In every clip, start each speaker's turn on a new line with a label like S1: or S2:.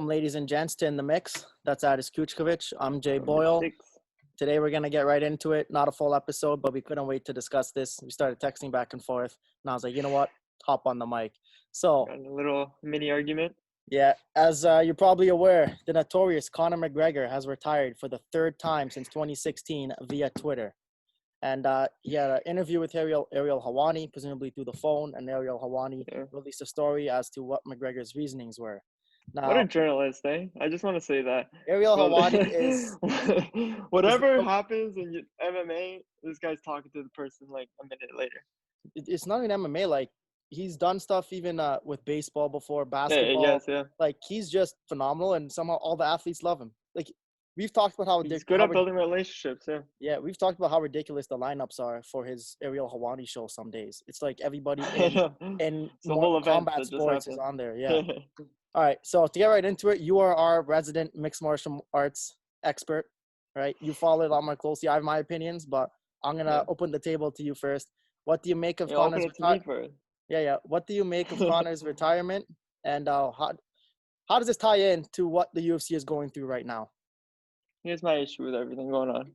S1: Welcome, ladies and gents, to In the Mix. That's Adis Kuchkovic. I'm Jay
S2: Number
S1: Boyle.
S2: 6.
S1: Today we're going to get right into it. Not a full episode, but we couldn't wait to discuss this. We started texting back and forth, and I was like, you know what? Hop on the mic. So,
S2: Got a little mini argument.
S1: yeah, as you're probably aware, the notorious Conor McGregor has retired for the third time since 2016 via Twitter. And he had an interview with Ariel Helwani, presumably through the phone, and Ariel Helwani released a story as to what McGregor's reasonings were. Now,
S2: What a journalist, eh? I just want to say that.
S1: Ariel Helwani is...
S2: Whatever happens in MMA, this guy's talking to the person like a minute later.
S1: It's not even MMA. Like, he's done stuff even with baseball before, basketball.
S2: Yeah.
S1: Like, he's just phenomenal, and somehow all the athletes love him. Like, we've talked about how
S2: he's good at building relationships.
S1: Yeah, we've talked about how ridiculous the lineups are for his Ariel Helwani show some days. It's like everybody in combat sports is on there. Yeah. All right, so to get right into it, you are our resident mixed martial arts expert, right? You follow it a lot more closely. I have my opinions, but I'm going to open the table to you first. What do you make of Conor's retirement? Yeah. What do you make of Conor's retirement? And how does this tie in to what the UFC is going through right now?
S2: Here's my issue with everything going on.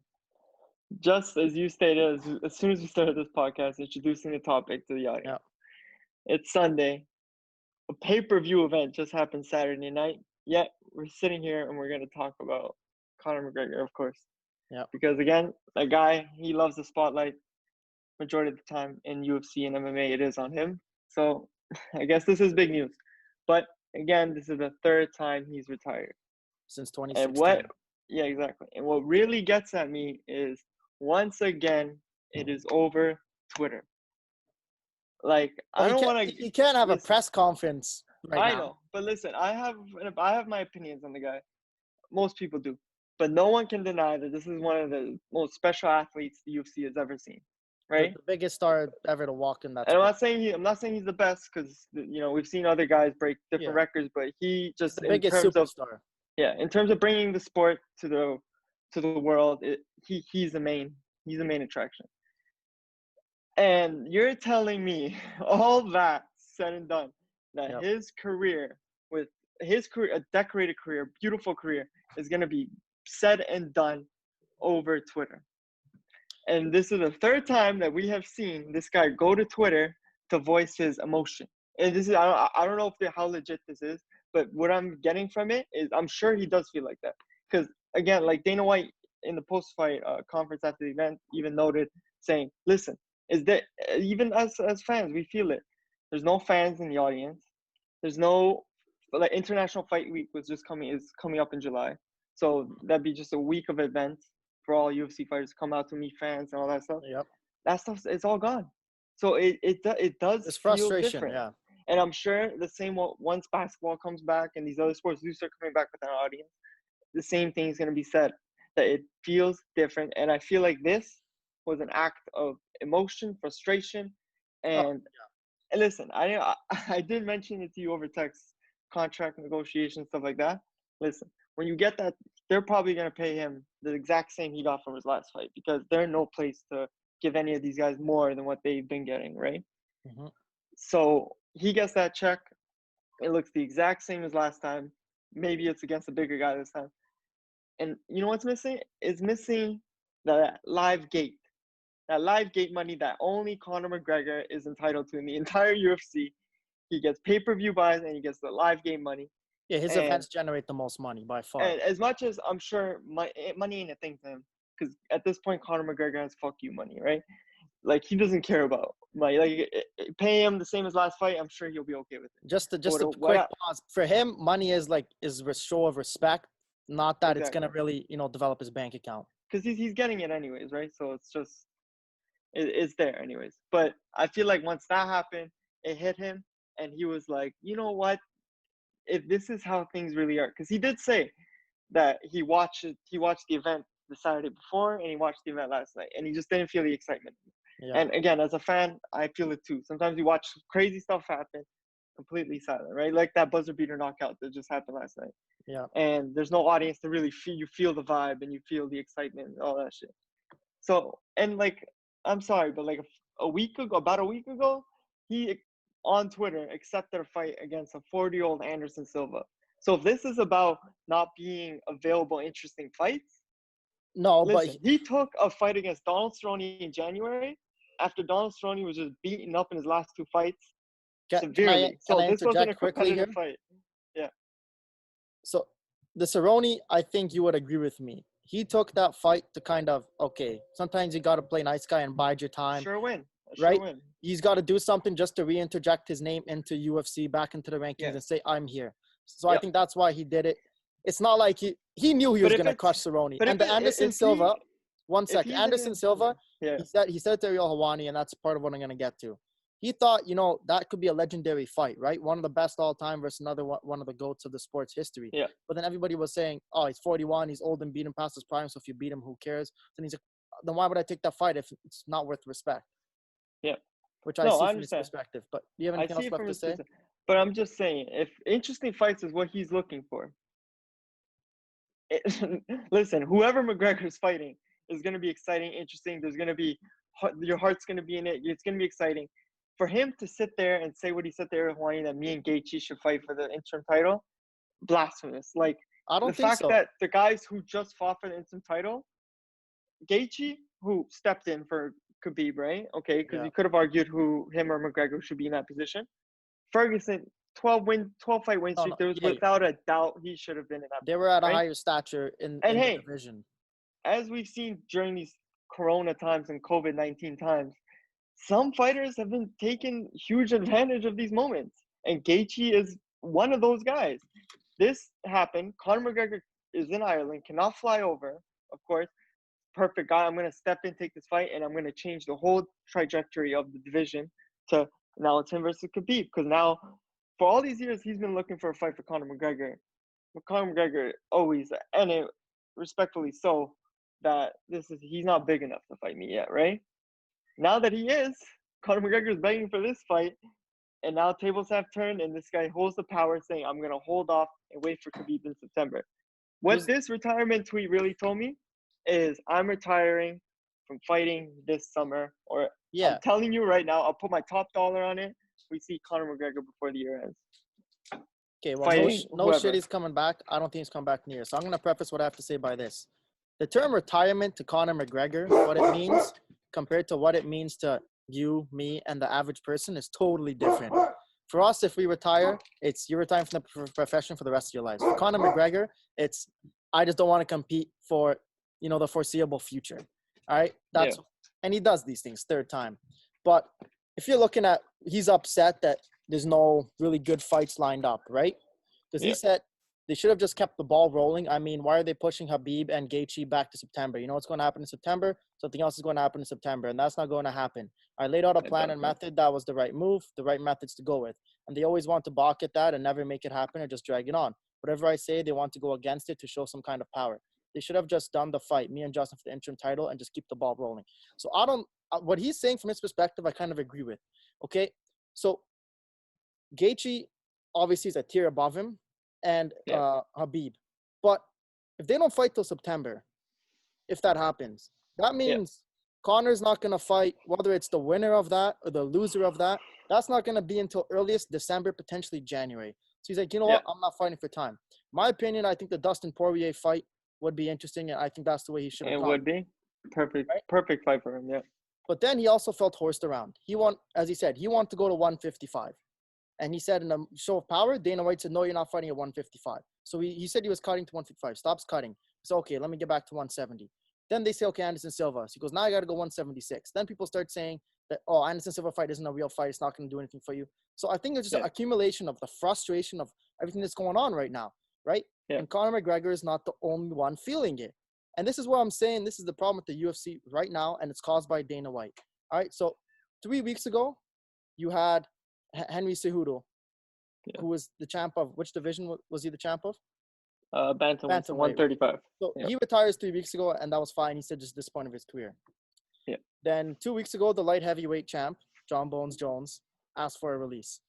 S2: Just as you stated, as soon as we started this podcast, introducing the topic to the audience. Yeah. It's Sunday. A pay-per-view event just happened Saturday night. Yet we're sitting here and we're going to talk about Conor McGregor, of course.
S1: Yeah.
S2: Because again, that guy, he loves the spotlight. Majority of the time in UFC and MMA, it is on him. So I guess this is big news. But again, this is the third time he's retired
S1: since 2016.
S2: Yeah, exactly. And what really gets at me is once again, it is over Twitter. Like, I don't want to.
S1: You can't have a press conference right now.
S2: I know, but listen, I have my opinions on the guy. Most people do, but no one can deny that this is one of the most special athletes the UFC has ever seen. Right,
S1: the biggest star ever to walk in that.
S2: And I'm not saying he's the best because we've seen other guys break different records, but he just
S1: the biggest superstar.
S2: In terms of bringing the sport to the world, he's the main attraction. And you're telling me all that said and done, that his career, a decorated career, beautiful career, is going to be said and done over Twitter. And this is the third time that we have seen this guy go to Twitter to voice his emotion. And this is, I don't know how legit this is, but what I'm getting from it is I'm sure he does feel like that. Because, again, like Dana White in the post-fight conference after the event even noted, saying, listen, is that even as fans, we feel it. There's no fans in the audience. There's no, like, International Fight Week is coming up in July. So that'd be just a week of events for all UFC fighters to come out to meet fans and all that stuff.
S1: Yep. That
S2: stuff, it's all gone. So it does
S1: it's
S2: feel
S1: frustration,
S2: different.
S1: Yeah.
S2: And I'm sure the same once basketball comes back and these other sports do start coming back with an audience, the same thing is going to be said, that it feels different. And I feel like this was an act of emotion, frustration, and listen, I did mention it to you over text, contract negotiations, stuff like that. Listen, when you get that, they're probably going to pay him the exact same he got from his last fight because they're in no place to give any of these guys more than what they've been getting, right?
S1: Mm-hmm.
S2: So he gets that check. It looks the exact same as last time. Maybe it's against a bigger guy this time. And you know what's missing? It's missing that live gate. That live gate money that only Conor McGregor is entitled to in the entire UFC. He gets pay-per-view buys and he gets the live game money.
S1: Yeah, his events generate the most money by far.
S2: And as much as I'm sure money ain't a thing to him, because at this point, Conor McGregor has fuck you money, right? Like, he doesn't care about money. Like, pay him the same as last fight, I'm sure he'll be okay with it.
S1: Just a quick pause. For him, money is a show of respect, not that it's gonna really, develop his bank account.
S2: Because he's getting it anyways, right? So it's just it's there anyways. But I feel like once that happened, it hit him, and he was like, you know what? If this is how things really are, because he did say that he watched the event the Saturday before and he watched the event last night, and he just didn't feel the excitement. Yeah. And again, as a fan, I feel it too. Sometimes you watch crazy stuff happen, completely silent, right? Like that buzzer beater knockout that just happened last night.
S1: Yeah.
S2: And there's no audience to really feel the vibe and you feel the excitement and all that shit. So, and like, I'm sorry, but like about a week ago, he on Twitter accepted a fight against a 40-year-old Anderson Silva. So if this is about not being available, interesting fights,
S1: no,
S2: listen,
S1: but
S2: he took a fight against Donald Cerrone in January after Donald Cerrone was just beaten up in his last 2 fights severely.
S1: can
S2: So
S1: I
S2: this wasn't a
S1: interject quickly
S2: competitive
S1: here?
S2: fight. Yeah.
S1: So the Cerrone, I think you would agree with me. He took that fight to kind of, okay, sometimes you got to play nice guy and bide your time,
S2: Sure win.
S1: right?
S2: Sure win.
S1: He's got to do something just to reinterject his name into UFC, back into the rankings,
S2: Yeah.
S1: and say, I'm here. So I
S2: Yep.
S1: think that's why he did it. It's not like he knew he was going to crush Cerrone. And the Anderson Silva, Anderson Silva,
S2: yeah.
S1: he said to Ariel Helwani, and that's part of what I'm going to get to. He thought, that could be a legendary fight, right? One of the best all time versus another one of the GOATs of the sport's history.
S2: Yeah.
S1: But then everybody was saying, oh, he's 41, he's old and beat him past his prime, so if you beat him, who cares? Then he's like, then why would I take that fight if it's not worth respect?
S2: Yeah.
S1: Which I see from his perspective. But do you have anything else left to say?
S2: But I'm just saying, if interesting fights is what he's looking for, listen, whoever McGregor's fighting is going to be exciting, interesting. There's going to be, your heart's going to be in it. It's going to be exciting. For him to sit there and say what he said there, Hawaii, that me and Gaethje should fight for the interim title, blasphemous. Like,
S1: I don't
S2: the
S1: think
S2: fact
S1: so.
S2: that the guys who just fought for the interim title, Gaethje, who stepped in for Khabib, right? Okay, because you could have argued him or McGregor should be in that position. Ferguson, 12 fight win streak. There was without a doubt he should have been in that.
S1: They were at a higher stature in the division.
S2: As we've seen during these Corona times and COVID-19 times, some fighters have been taking huge advantage of these moments, and Gaethje is one of those guys. This happened. Conor McGregor is in Ireland, cannot fly over, of course. Perfect guy. I'm going to step in, take this fight, and I'm going to change the whole trajectory of the division to now it's him versus Khabib. Because now, for all these years, he's been looking for a fight for Conor McGregor. But Conor McGregor always, and it, respectfully so, that he's not big enough to fight me yet, right? Now that he is, Conor McGregor is begging for this fight, and now tables have turned, and this guy holds the power, saying, "I'm going to hold off and wait for Khabib in September." What this retirement tweet really told me is, I'm retiring from fighting this summer, or I'm telling you right now, I'll put my top dollar on it. We see Conor McGregor before the year ends.
S1: Okay, well, no shit he's coming back. I don't think he's coming back near. So I'm going to preface what I have to say by this. The term retirement to Conor McGregor, what it means compared to what it means to you, me, and the average person is totally different. For us, if we retire, it's you're retiring from the profession for the rest of your life. For Conor McGregor, it's I just don't want to compete for, the foreseeable future. All right? And he does these things third time. But if you're looking at, he's upset that there's no really good fights lined up, right? Because he said they should have just kept the ball rolling. I mean, why are they pushing Khabib and Gaethje back to September? You know what's going to happen in September? Something else is going to happen in September, and that's not going to happen. I laid out a plan and method. That was the right move, the right methods to go with. And they always want to balk at that and never make it happen or just drag it on. Whatever I say, they want to go against it to show some kind of power. They should have just done the fight, me and Justin, for the interim title, and just keep the ball rolling. So what he's saying from his perspective, I kind of agree with. Okay, so Gaethje obviously is a tier above him, and Khabib. But if they don't fight till September, if that happens, that means Conor's not going to fight, whether it's the winner of that or the loser of that. That's not going to be until earliest December, potentially January. So he's like, you know what? I'm not fighting for time. My opinion, I think the Dustin Poirier fight would be interesting, and I think that's the way he should have gone.
S2: It would be. Perfect fight for him,
S1: But then he also felt horsed around. He as he said, he wanted to go to 155. And he said in a show of power, Dana White said, no, you're not fighting at 155. So he said he was cutting to 155. Stops cutting. He said, okay, let me get back to 170. Then they say, okay, Anderson Silva. So he goes, now I got to go 176. Then people start saying that, oh, Anderson Silva fight isn't a real fight. It's not going to do anything for you. So I think it's just an accumulation of the frustration of everything that's going on right now, right? Yeah. And Conor McGregor is not the only one feeling it. And this is what I'm saying. This is the problem with the UFC right now, and it's caused by Dana White. All right, so 3 weeks ago, you had Henry Cejudo, who was the champ of, which division was he the champ of?
S2: Bantamweight, 135.
S1: So he retires 3 weeks ago, and that was fine. He said just this point of his career.
S2: Yeah.
S1: Then 2 weeks ago, the light heavyweight champ, John Bones Jones, asked for a release.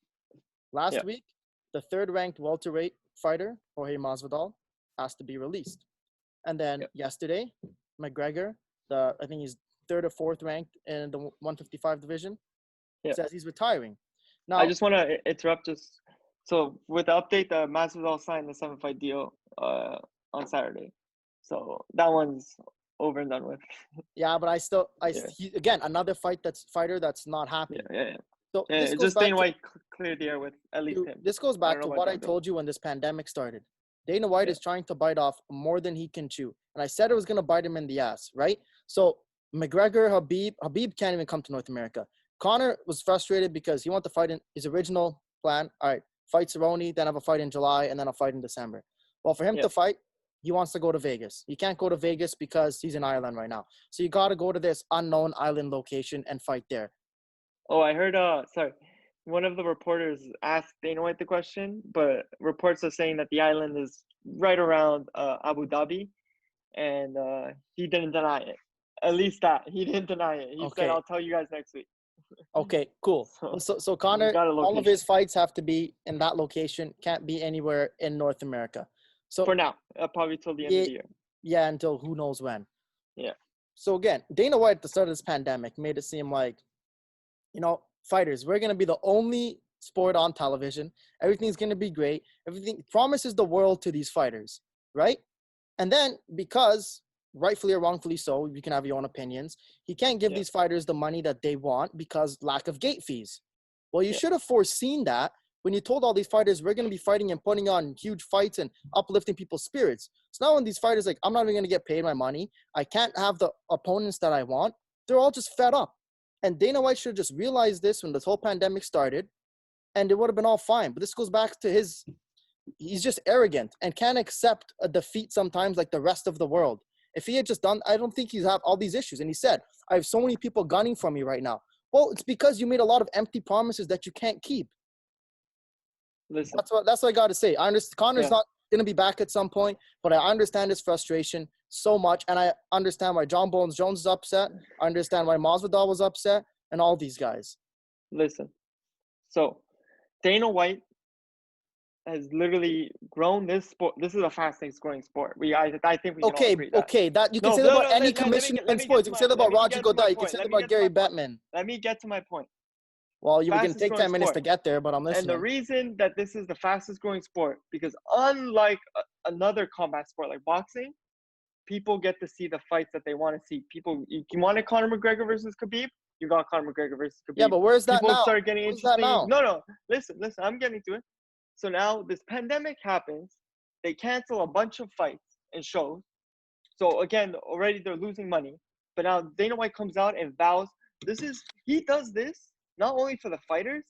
S1: Last week, the third-ranked welterweight fighter, Jorge Masvidal, asked to be released. And then yesterday, McGregor, I think he's third or fourth ranked in the 155 division, says he's retiring. Now,
S2: I just want to interrupt just So with the update, the Masvidal signed the 7-fight deal on Saturday. So that one's over and done with.
S1: Yeah, but again, another fighter that's not happy.
S2: Yeah.
S1: So
S2: Yeah,
S1: this
S2: it's
S1: goes
S2: just
S1: back
S2: Dana
S1: to
S2: White cleared the air with at least him.
S1: this goes
S2: I
S1: back
S2: don't
S1: to
S2: know
S1: what
S2: about
S1: I
S2: John
S1: told you when this pandemic started. Dana White is trying to bite off more than he can chew, and I said it was gonna bite him in the ass, right? So McGregor, Habib can't even come to North America. Conor was frustrated because he wanted to fight in his original plan. All right, fight Cerrone, then have a fight in July, and then a fight in December. Well, for him to fight, he wants to go to Vegas. He can't go to Vegas because he's in Ireland right now. So you got to go to this unknown island location and fight there.
S2: Oh, I heard. Sorry, one of the reporters asked Dana White the question, but reports are saying that the island is right around Abu Dhabi, and he didn't deny it. At least that he didn't deny it. He said, "I'll tell you guys next week."
S1: Okay, cool. So Conor, all of his fights have to be in that location. Can't be anywhere in North America. So
S2: for now, probably till the end of the year.
S1: Yeah, until who knows when.
S2: Yeah.
S1: So again, Dana White at the start of this pandemic made it seem like, fighters, we're gonna be the only sport on television. Everything's gonna be great. Everything promises the world to these fighters, right? And then because rightfully or wrongfully so, you can have your own opinions. He can't give these fighters the money that they want because lack of gate fees. Well, you should have foreseen that when you told all these fighters we're going to be fighting and putting on huge fights and uplifting people's spirits. So now when these fighters like, I'm not even going to get paid my money, I can't have the opponents that I want, they're all just fed up. And Dana White should have just realized this when this whole pandemic started, and it would have been all fine. But this goes back to he's just arrogant and can't accept a defeat sometimes like the rest of the world. If he had just done, I don't think he'd have all these issues. And he said, I have so many people gunning for me right now. Well, it's because you made a lot of empty promises that you can't keep.
S2: Listen.
S1: That's what I got to say. I understand Conor's not going to be back at some point, but I understand his frustration so much. And I understand why John Bones Jones is upset. I understand why Masvidal was upset and all these guys.
S2: Listen. So Dana White has literally grown this sport. This is a fastest growing sport. I think we can all agree that.
S1: Okay, that you can say that about any commissioner in sports. You can say that about Roger Goodell. You can say that about Gary Bettman.
S2: Let me get to my point.
S1: Well, you were going to take 10 minutes to get there, but I'm listening.
S2: And the reason that this is the fastest growing sport, because unlike another combat sport like boxing, people get to see the fights that they want to see. You wanted Conor McGregor versus Khabib, you got Conor McGregor versus Khabib.
S1: Yeah, but where's that
S2: people
S1: now?
S2: Start getting interesting. No, listen, I'm getting to it. So now this pandemic happens, they cancel a bunch of fights and shows. So again, already they're losing money. But now Dana White comes out and vows he does this not only for the fighters,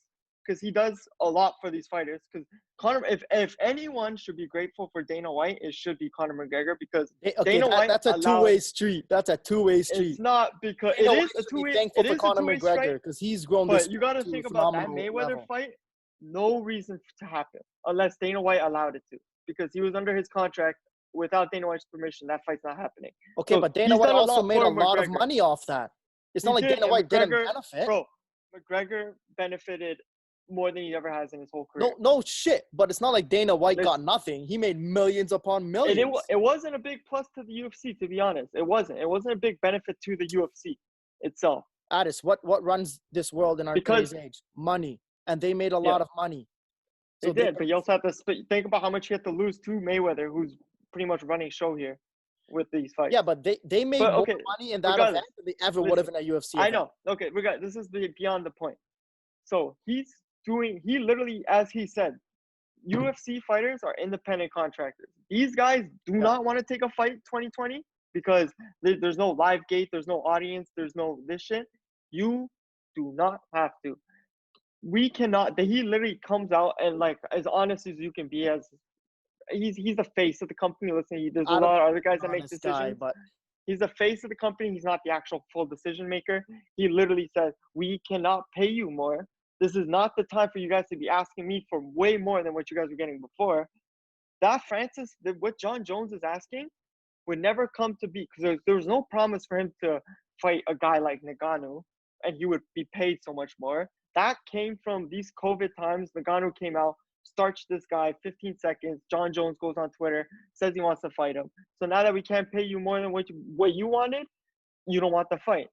S2: because he does a lot for these fighters. Because Conor, if anyone should be grateful for Dana White, it should be Conor McGregor, because Dana White.
S1: That's a two-way street. That's a two-way street.
S2: It's not because
S1: Dana
S2: it is a two-way.
S1: Thankful for Conor McGregor because he's grown this.
S2: But you got to think about that Mayweather fight. No reason to happen unless Dana White allowed it to, because he was under his contract. Without Dana White's permission, that fight's not happening.
S1: Okay, so but Dana White also made a lot of money off that. It's not like Dana White didn't benefit.
S2: Bro, McGregor benefited more than he ever has in his whole career.
S1: No shit. But it's not like Dana White got nothing. He made millions upon millions.
S2: And it wasn't a big plus to the UFC, to be honest. It wasn't. It wasn't a big benefit to the UFC itself.
S1: Addis, what runs this world in our today's age? Money. And they made a lot of money.
S2: So they did, but you also have to think about how much you have to lose to Mayweather, who's pretty much running show here with these fights.
S1: Yeah, but they made more money in that event than they ever would have in a UFC event.
S2: I know. Okay, this is beyond the point. So he literally, as he said, UFC fighters are independent contractors. These guys do not want to take a fight 2020 because there's no live gate, there's no audience, there's no this shit. You do not have to. We cannot. He literally comes out and, like, as honest as you can be, as he's the face of the company. Listen, there's a lot of other guys that make decisions, but he's the face of the company. He's not the actual full decision maker. He literally says, we cannot pay you more. This is not the time for you guys to be asking me for way more than what you guys were getting before. What John Jones is asking would never come to be, because there was no promise for him to fight a guy like Ngannou and he would be paid so much more. That came from these COVID times. Ngannou came out, starched this guy 15 seconds. John Jones goes on Twitter, says he wants to fight him. So now that we can't pay you more than what you wanted, you don't want the fight.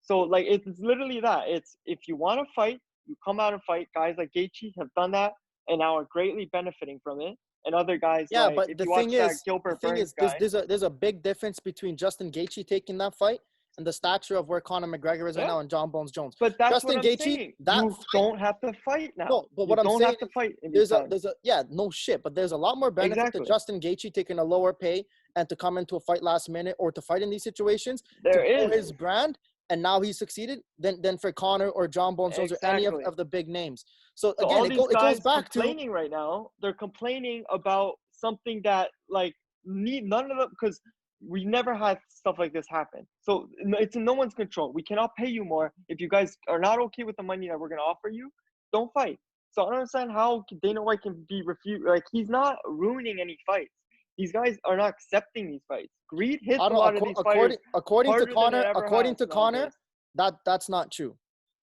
S2: So, like, it's literally that. It's, if you want to fight, you come out and fight. Guys like Gaethje have done that. and now are greatly benefiting from it. And other guys,
S1: Yeah,
S2: like,
S1: but
S2: if
S1: the
S2: you watch
S1: thing
S2: that
S1: is,
S2: Gilbert Burns guy.
S1: there's a big difference between Justin Gaethje taking that fight and the stature of where Conor McGregor is right now and John Bones Jones.
S2: But that's what
S1: Justin
S2: I'm
S1: Gaethje,
S2: saying.
S1: that
S2: You
S1: fight,
S2: don't have to fight now.
S1: no, but
S2: You
S1: what I'm
S2: don't
S1: saying
S2: have to
S1: is
S2: fight in these times.
S1: no shit, but there's a lot more benefit to Justin Gaethje taking a lower pay and to come into a fight last minute or to fight in these situations
S2: There
S1: to grow
S2: is.
S1: his brand, and now he's succeeded than for Conor or John Bones Jones or any of the big names. So again,
S2: all these
S1: it goes
S2: guys
S1: back
S2: complaining right now. They're complaining about something that, like, need none of them, because we never had stuff like this happen. So it's in no one's control. We cannot pay you more. If you guys are not okay with the money that we're going to offer you, don't fight. So I don't understand how Dana White can be refused. Like, he's not ruining any fights. These guys are not accepting these fights. Greed hits a lot of these fighters.
S1: According to Conor, that's not true.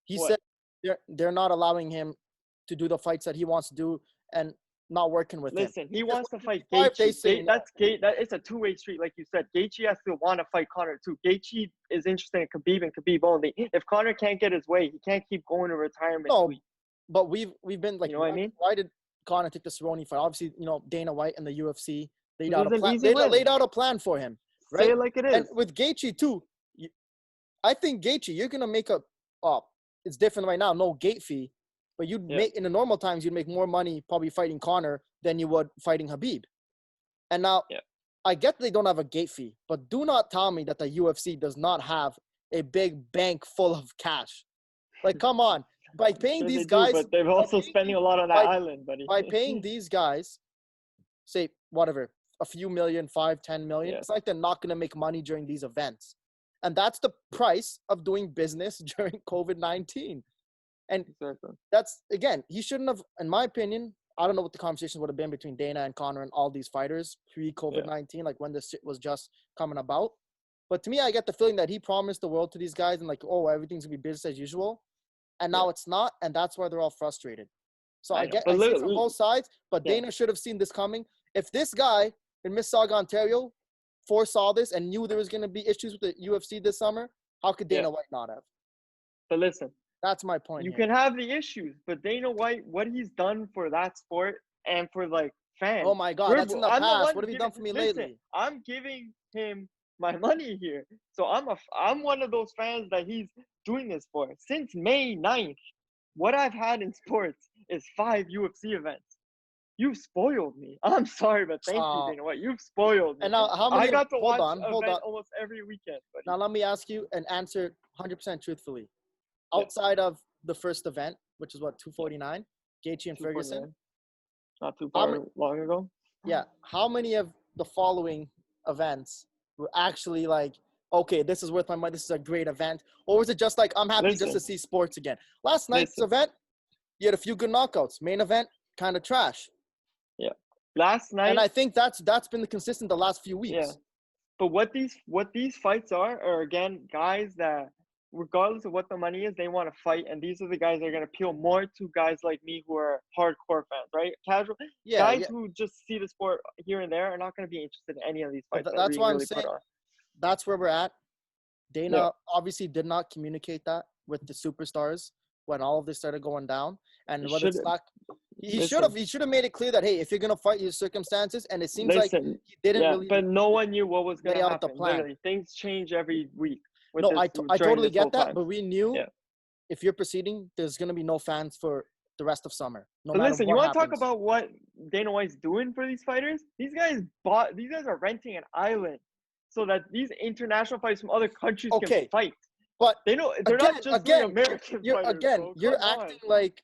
S1: He said they're not allowing him to do the fights that he wants to do and not working with him.
S2: Listen, he wants to fight Gaethje. It's a two-way street, like you said. Gaethje has to want to fight Conor too. Gaethje is interested in Khabib and Khabib only. If Conor can't get his way, he can't keep going to retirement.
S1: No, but we've been like,
S2: you know what I mean?
S1: Why did Conor take the Cerrone fight? Obviously, Dana White and the UFC laid out a plan for him, right?
S2: Say it like it is.
S1: And with Gaethje too, I think Gaethje, you're gonna make it's different right now, no gate fee. But make in the normal times, you'd make more money probably fighting Conor than you would fighting Khabib. And now, I get they don't have a gate fee, but do not tell me that the UFC does not have a big bank full of cash. Like, come on. By paying these guys...
S2: but they're also spending a lot on that island, buddy.
S1: By paying these guys, say, whatever, a few million, 5, 10 million, it's like they're not going to make money during these events. And that's the price of doing business during COVID-19. And that's, again, he shouldn't have, in my opinion, I don't know what the conversation would have been between Dana and Conor and all these fighters pre-COVID-19, like when this shit was just coming about. But to me, I get the feeling that he promised the world to these guys and like, oh, everything's going to be business as usual. And now it's not, and that's why they're all frustrated. So I see it from both sides, but Dana should have seen this coming. If this guy in Mississauga, Ontario, foresaw this and knew there was going to be issues with the UFC this summer, how could Dana White not have?
S2: But listen.
S1: That's my point.
S2: You can have the issues, but Dana White, what he's done for that sport and for, like, fans.
S1: Oh my God, that's in the past. What have you done for me lately?
S2: I'm giving him my money here. So I'm one of those fans that he's doing this for. Since May 9th, what I've had in sports is 5 UFC events. You've spoiled me. I'm sorry, but thank you, Dana White. You've spoiled me.
S1: And now, how many?
S2: I got to watch
S1: hold on.
S2: almost every weekend. Buddy.
S1: Now, let me ask you and answer 100% truthfully. Outside of the first event, which is 249, Gaethje and Ferguson.
S2: Not too far long ago.
S1: Yeah. How many of the following events were actually like, okay, this is worth my money, this is a great event? Or was it just like, I'm happy just to see sports again? Last night's event, you had a few good knockouts. Main event, kind of trash.
S2: Yeah. Last night.
S1: And I think that's been the consistent the last few weeks.
S2: Yeah. But what these fights are again, guys that, regardless of what the money is, they want to fight, and these are the guys that are going to appeal more to guys like me who are hardcore fans, right? Casual guys who just see the sport here and there are not going to be interested in any of these fights.
S1: That's why I'm saying that's where we're at. Dana obviously did not communicate that with the superstars when all of this started going down, and whether it's like he should have made it clear that, hey, if you're going to fight your circumstances, and it seems like he didn't really.
S2: But no one knew what was going to happen. Literally, things change every week.
S1: No, I totally get that, but we knew if you're proceeding, there's going to be no fans for the rest of summer. No matter
S2: listen,
S1: what
S2: you want to
S1: happens.
S2: talk about what Dana White's doing for these fighters? These guys are renting an island so that these international fighters from other countries can fight.
S1: But
S2: they're not just doing American fighters.
S1: You're acting like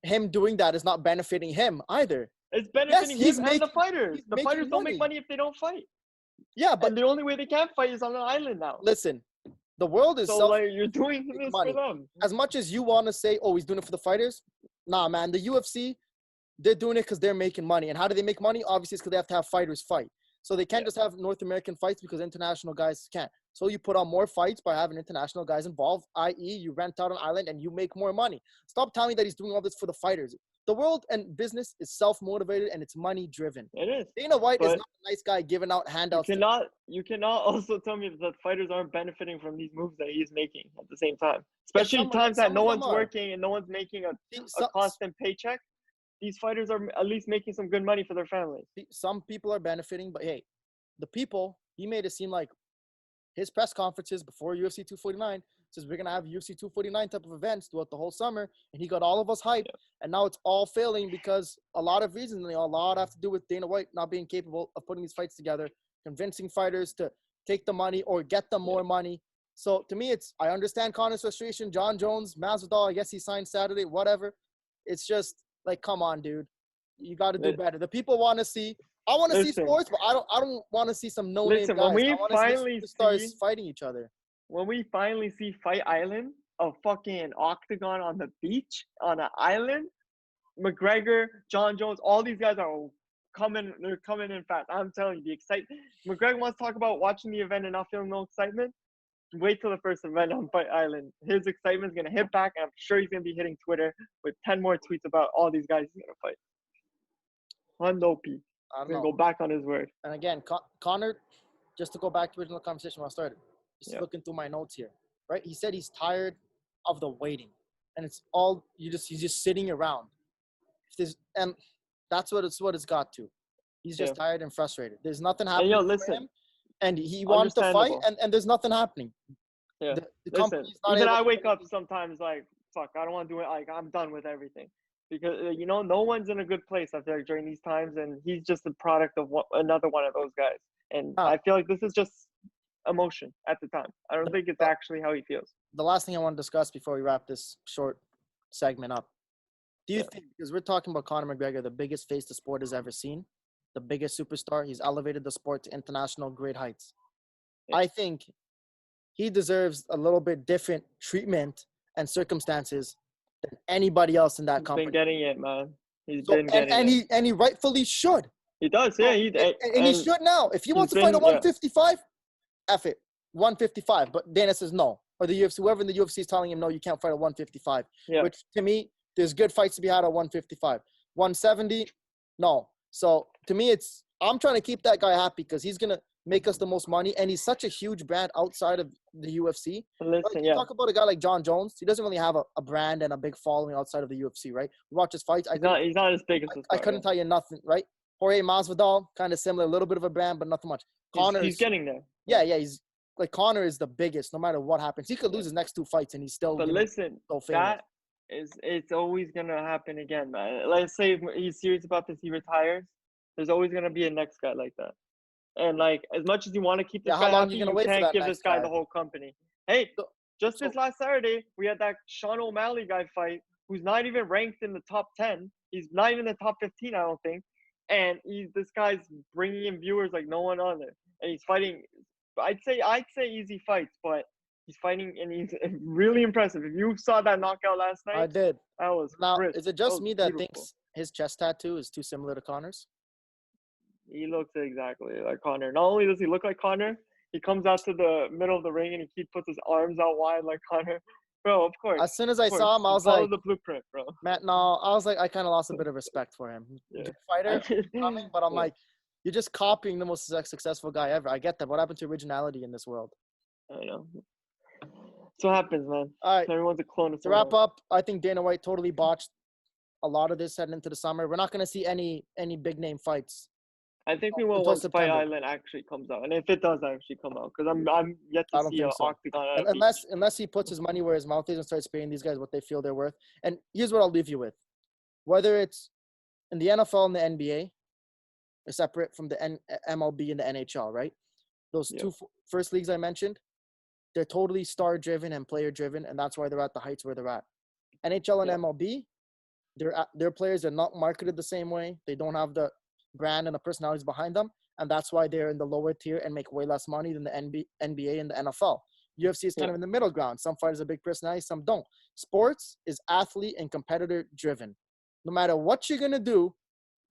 S1: him doing that is not benefiting him either.
S2: It's benefiting him and the fighters. The fighters don't make money if they don't fight.
S1: Yeah, but
S2: the only way they can fight is on an island now.
S1: Listen. The world is
S2: you're doing this
S1: money.
S2: for them.
S1: As much as you want to say, oh, he's doing it for the fighters, nah, man. The UFC, they're doing it because they're making money. And how do they make money? Obviously, it's because they have to have fighters fight. So they can't just have North American fights because international guys can't. So you put on more fights by having international guys involved, i.e. you rent out an island and you make more money. Stop telling me that he's doing all this for the fighters. The world and business is self-motivated and it's money-driven.
S2: It is.
S1: Dana White is not a nice guy giving out handouts.
S2: You cannot also tell me that fighters aren't benefiting from these moves that he's making at the same time. Especially in times that no one's working and no one's making a constant paycheck. these fighters are at least making some good money for their families.
S1: Some people are benefiting, but hey, the people, he made it seem like his press conferences before UFC 249 says we're going to have UFC 249 type of events throughout the whole summer. And he got all of us hyped. Yeah. And now it's all failing because a lot of reasons, a lot have to do with Dana White not being capable of putting these fights together, convincing fighters to take the money or get them more money. So to me, I understand Conor's frustration. John Jones, Masvidal, I guess he signed Saturday, whatever. It's just like, come on, dude. You got to do better. The people want to see. I want to see sports, but I don't want to see some no-name guys.
S2: When we
S1: I want to see superstars fighting each other.
S2: When we finally see Fight Island, a fucking octagon on the beach, on an island, McGregor, John Jones, all these guys are coming. They're coming in fast. I'm telling you, the excitement. McGregor wants to talk about watching the event and not feeling no excitement. Wait till the first event on Fight Island. His excitement's going to hit back, and I'm sure he's going to be hitting Twitter with 10 more tweets about all these guys he's going to fight. He's going to go back on his word.
S1: And again, Conor, just to go back to the original conversation when I started, just looking through my notes here, right? He said he's tired of the waiting. And it's all, he's just sitting around. And that's what it's got to. He's just tired and frustrated. There's nothing happening for him. And he wanted to fight, and there's nothing happening.
S2: Yeah. Even I wake up sometimes like, fuck, I don't want to do it. Like, I'm done with everything. Because, no one's in a good place, I feel like, during these times. And he's just a product of another one of those guys. And I feel like this is just emotion at the time. I don't think it's actually how he feels.
S1: The last thing I want to discuss before we wrap this short segment up. Do you think, because we're talking about Conor McGregor, the biggest face the sport has ever seen, the biggest superstar, he's elevated the sport to international great heights. I think he deserves a little bit different treatment and circumstances than anybody else in that company.
S2: He's been getting it, man. He's been getting it.
S1: And he rightfully should.
S2: He does, yeah.
S1: And he should now. If he wants to fight at 155, F it, 155. But Dana says no. Or the UFC, whoever in the UFC is telling him, no, you can't fight at 155. Yeah. Which, to me, there's good fights to be had at 155. 170, no. So, to me, I'm trying to keep that guy happy because he's going to make us the most money. And he's such a huge brand outside of the UFC.
S2: Listen,
S1: talk about a guy like John Jones. He doesn't really have a brand and a big following outside of the UFC, right? We watch his fights.
S2: He's not as big as this.
S1: I couldn't tell you nothing, right? Jorge Masvidal, kind of similar, a little bit of a brand, but nothing much.
S2: He's getting there.
S1: Yeah, he's like Conor is the biggest no matter what happens. He could lose his next two fights and he's still.
S2: But listen, it's always gonna happen again, man. Let's say if he's serious about this, he retires. There's always gonna be a next guy like that. And like, as much as you want to keep this guy happy, you can't give this guy the whole company. Hey, this last Saturday, we had that Sean O'Malley guy fight, who's not even ranked in the top 10. He's not even in the top 15, I don't think. And this guy's bringing in viewers like no one other. And he's fighting. I'd say easy fights, but he's fighting and he's really impressive. If you saw that knockout last night,
S1: I did.
S2: That was
S1: Is it just me that thinks his chest tattoo is too similar to Conor's?
S2: He looks exactly like Conor. Not only does he look like Conor, he comes out to the middle of the ring and he puts his arms out wide like Conor. Bro, of course.
S1: As soon as I saw him, I was like,
S2: follow the blueprint, bro.
S1: Matt, no, I was like, I kind of lost a bit of respect for him. Good fighter, but I'm like, you're just copying the most successful guy ever. I get that. What happened to originality in this world?
S2: I know. So happens, man.
S1: All right.
S2: Everyone's a clone of
S1: To wrap up, I think Dana White totally botched a lot of this heading into the summer. We're not going to see any big name fights.
S2: I think we will once Fight Island actually comes out, and if it does actually come out, because I'm yet to see an octagon.
S1: Unless he puts his money where his mouth is and starts paying these guys what they feel they're worth. And here's what I'll leave you with: whether it's in the NFL and the NBA, are separate from the MLB and the NHL, right? Those two first leagues I mentioned, they're totally star-driven and player-driven, and that's why they're at the heights where they're at. NHL and MLB, their players are not marketed the same way. They don't have the brand and the personalities behind them, and that's why they're in the lower tier and make way less money than the NBA and the NFL. UFC is kind of in the middle ground. Some fighters are big personalities, some don't. Sports is athlete and competitor driven. No matter what you're gonna do,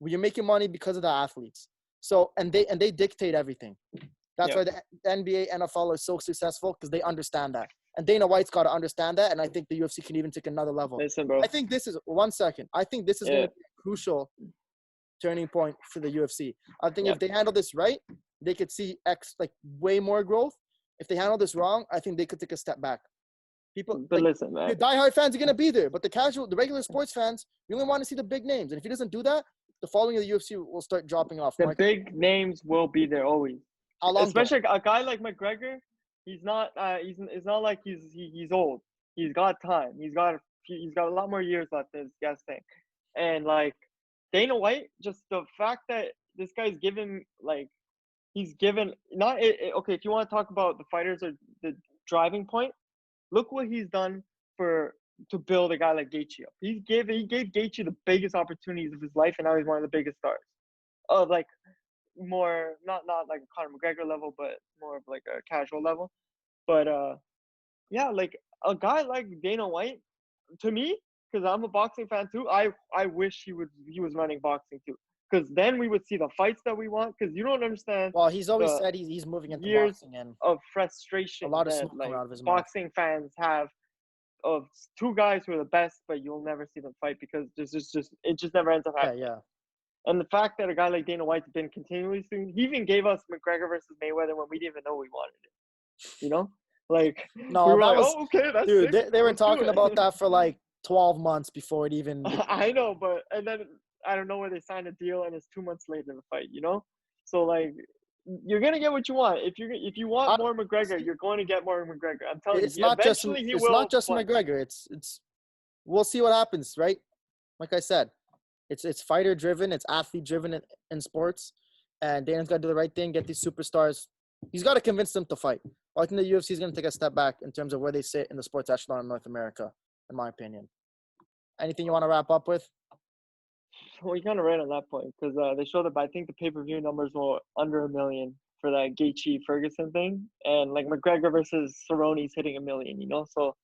S1: you're making money because of the athletes. So and they dictate everything. That's why the NBA, NFL are so successful, because they understand that. And Dana White's got to understand that, and I think the UFC can even take another level.
S2: Listen, bro.
S1: I think this is going to be a crucial turning point for the UFC. I think if they handle this right, they could see way more growth. If they handle this wrong, I think they could take a step back. People,
S2: But
S1: like,
S2: listen, man.
S1: the diehard fans are gonna be there, but the regular sports fans, we only want to see the big names. And if he doesn't do that, the following of the UFC will start dropping off.
S2: The big names will be there always.
S1: How long?
S2: Especially a guy like McGregor, he's not. It's not like he's old. He's got time. He's got a lot more years left in his gas tank. And like Dana White, just the fact that this guy's given he's given not okay. If you want to talk about the fighters or the driving point, look what he's done to build a guy like Gaethje up. He gave Gaethje the biggest opportunities of his life, and now he's one of the biggest stars. Like more not like a Conor McGregor level, but more of like a casual level. But yeah, like a guy like Dana White, to me, because I'm a boxing fan too. I wish he was running boxing too, because then we would see the fights that we want. Because you don't understand.
S1: Well, he's always said he's moving into boxing, and
S2: of frustration
S1: a lot of
S2: that
S1: smoke out of his
S2: boxing
S1: mouth.
S2: fans have of two guys who are the best, but you'll never see them fight because it just never ends up happening.
S1: Yeah.
S2: And the fact that a guy like Dana White's been continually soon, he even gave us McGregor versus Mayweather when we didn't even know we wanted it. You know, like
S1: no,
S2: we were
S1: that
S2: like,
S1: was
S2: okay, that's
S1: dude.
S2: sick.
S1: They were talking about that for like 12 months before it even.
S2: I know, but and then I don't know where they signed a deal, and it's 2 months later in the fight. You know, so like you're gonna get what you want. If you want more McGregor, you're going to get more McGregor. I'm telling
S1: you.
S2: Eventually he will.
S1: It's not just McGregor. It's. We'll see what happens, right? Like I said, it's fighter driven. It's athlete driven in sports, and Dana's got to do the right thing. Get these superstars. He's got to convince them to fight. I think the UFC is going to take a step back in terms of where they sit in the sports echelon in North America, in my opinion. Anything you want to wrap up with?
S2: Well, you kind of right on that point because they showed that I think the pay-per-view numbers were under 1 million for that Gaethje Ferguson thing, and like McGregor versus Cerrone's hitting 1 million. You know, so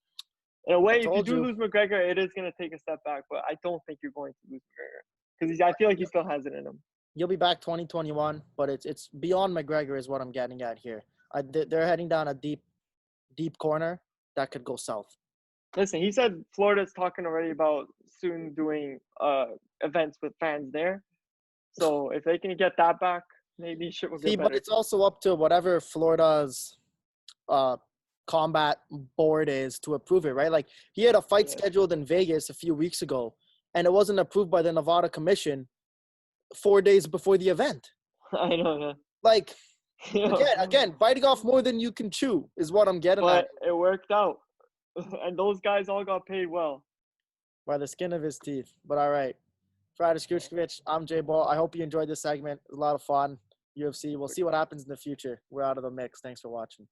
S2: in a way, if you do lose McGregor, it is going to take a step back. But I don't think you're going to lose McGregor because I feel like he still has it in him.
S1: He'll be back 2021, but it's beyond McGregor is what I'm getting at here. They're heading down a deep corner that could go south.
S2: Listen, he said Florida's talking already about soon doing events with fans there. So if they can get that back, maybe shit will get better.
S1: But it's also up to whatever Florida's combat board is to approve it, right? Like he had a fight scheduled in Vegas a few weeks ago, and it wasn't approved by the Nevada Commission 4 days before the event.
S2: I know, yeah.
S1: Like again, biting off more than you can chew is what I'm getting at.
S2: But it worked out. And those guys all got paid well.
S1: By the skin of his teeth. But all right. Friday Skuchkovic, I'm Jay Ball. I hope you enjoyed this segment. It was a lot of fun. UFC. We'll see what happens in the future. We're out of the mix. Thanks for watching.